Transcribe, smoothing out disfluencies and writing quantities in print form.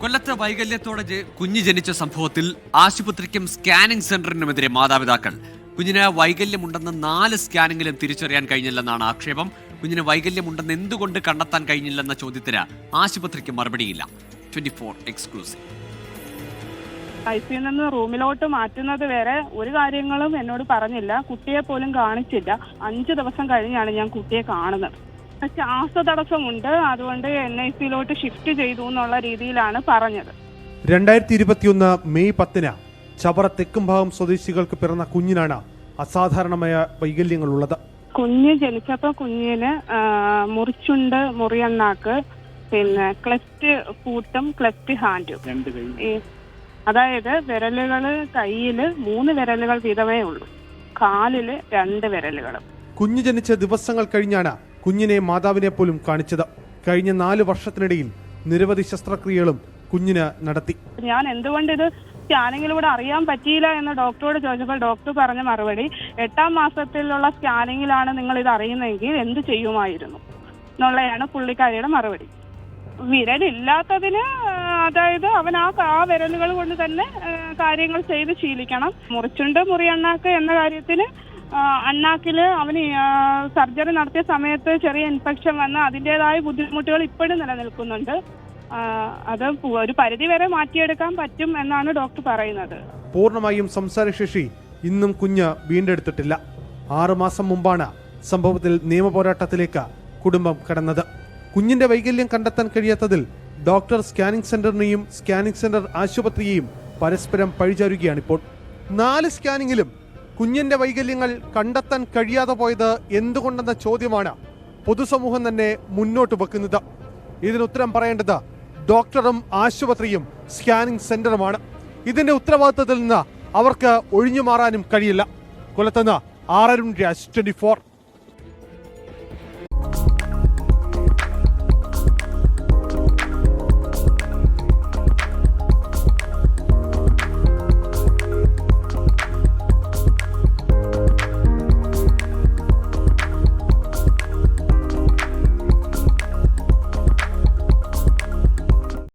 കൊല്ലത്ത് വൈകല്യത്തോടെ കുഞ്ഞ് ജനിച്ച സംഭവത്തിൽ ആശുപത്രിക്കും സ്കാനിംഗ് സെന്ററിനുമെതിരെ മാതാപിതാക്കൾ. കുഞ്ഞിന് വൈകല്യമുണ്ടെന്ന് 4 സ്കാനിങ്ങിലും തിരിച്ചറിയാൻ കഴിഞ്ഞില്ലെന്നാണ് ആക്ഷേപം. കുഞ്ഞിന് വൈകല്യമുണ്ടെന്ന് എന്തുകൊണ്ട് കണ്ടെത്താൻ കഴിഞ്ഞില്ലെന്ന ചോദ്യത്തിന് ആശുപത്രിക്ക് മറുപടിയില്ല. 24 എക്സ്ക്ലൂസീവ്. ഐസിയിൽ നിന്ന് റൂമിലോട്ട് മാറ്റുന്നത് വരെ ഒരു കാര്യങ്ങളും എന്നോട് പറഞ്ഞില്ല. കുട്ടിയെ പോലും കാണിച്ചില്ല. 5 ദിവസം കഴിഞ്ഞാണ് ഞാൻ കുട്ടിയെ കാണുന്നത്. ശ്വാസതടസ്സമുണ്ട്, അതുകൊണ്ട് NICയിലോട്ട് ഷിഫ്റ്റ് ചെയ്തു എന്നുള്ള രീതിയിലാണ് പറഞ്ഞത്. 2021 മെയ് 10 ചവറ തെക്കുംഭാഗം സ്വദേശികൾക്ക് പിറന്ന കുഞ്ഞിനാണ് അസാധാരണമായ വൈകല്യങ്ങളുള്ളത്. കുഞ്ഞ് ജനിച്ചപ്പോൾ കുഞ്ഞിന് മുറിച്ചുണ്ട്, മുറിയണ്ണാക്ക്, പിന്നെ ക്ലെഫ്റ്റ് ഫൂട്ടും ക്ലെഫ്റ്റ് ഹാൻഡും, അതായത് വിരലുകള് കയ്യില് 3 വിരലുകൾ വീതമേ ഉള്ളൂ, കാലില് 2 വിരലുകളും. കുഞ്ഞ് ജനിച്ച ദിവസങ്ങൾ കഴിഞ്ഞാണ് കുഞ്ഞിനെ മാതാവിനെ പോലും കാണിച്ചത്. കഴിഞ്ഞ 4 വർഷത്തിനിടയിൽ നിരവധി ശസ്ത്രക്രിയകളും കുഞ്ഞിന് നടത്തി. ഞാൻ എന്തുകൊണ്ട് ഇത് സ്കാനിങ്ങിലൂടെ അറിയാൻ പറ്റിയില്ല എന്ന് ഡോക്ടറോട് ചോദിച്ചപ്പോൾ ഡോക്ടർ പറഞ്ഞ മറുപടി, 8ാം മാസത്തിലുള്ള സ്കാനിങ്ങിലാണ് നിങ്ങൾ ഇത് അറിയുന്നതെങ്കിൽ എന്ത് ചെയ്യുമായിരുന്നു എന്നുള്ളതാണ് പുള്ളിക്കാരിയുടെ മറുപടി. വിരലില്ലാത്തതിന്, അതായത് അവൻ ആ വിരലുകൾ കൊണ്ട് തന്നെ കാര്യങ്ങൾ ചെയ്ത് ശീലിക്കണം. മുറിച്ചുണ്ട് മുറിയണ്ണാക്ക് എന്ന കാര്യത്തിന് അണ്ണാക്കില് അവന് സർജറി നടത്തിയ സമയത്ത് ചെറിയ ഇൻഫെക്ഷൻ വന്ന് അതിൻ്റെതായ ബുദ്ധിമുട്ടുകൾ ഇപ്പോഴും നിലനിൽക്കുന്നുണ്ട്. അത് ഒരു പരിധി വരെ മാറ്റിയെടുക്കാൻ പറ്റും എന്നാണ് ഡോക്ടർ പറയുന്നത്. പൂർണ്ണമായും സംസാരശേഷി ഇന്നും കുഞ്ഞ് വീണ്ടെടുത്തിട്ടില്ല. 6 മാസം മുമ്പാണ് സംഭവത്തിൽ നിയമപോരാട്ടത്തിലേക്ക് കുടുംബം കടന്നത്. കുഞ്ഞിന്റെ വൈകല്യം കണ്ടെത്താൻ കഴിയാത്തതിൽ ഡോക്ടർ സ്കാനിംഗ് സെന്ററിനെയും സ്കാനിംഗ് സെന്റർ ആശുപത്രിയെയും പരസ്പരം പഴിചാരുകയാണിപ്പോൾ. 4 സ്കാനിങ്ങിലും കുഞ്ഞിന്റെ വൈകല്യങ്ങൾ കണ്ടെത്താൻ കഴിയാതെ പോയത് എന്തുകൊണ്ടെന്ന ചോദ്യമാണ് പൊതുസമൂഹം തന്നെ മുന്നോട്ട് വെക്കുന്നത്. ഇതിനുത്തരം പറയേണ്ടത് ഡോക്ടറും ആശുപത്രിയും സ്കാനിംഗ് സെന്ററുമാണ്. ഇതിന്റെ ഉത്തരവാദിത്തത്തിൽ നിന്ന് അവർക്ക് ഒഴിഞ്ഞു മാറാനും കഴിയില്ല. കൊല്ലത്തുനിന്ന് ആർ അരുൺ രാജ്, 24.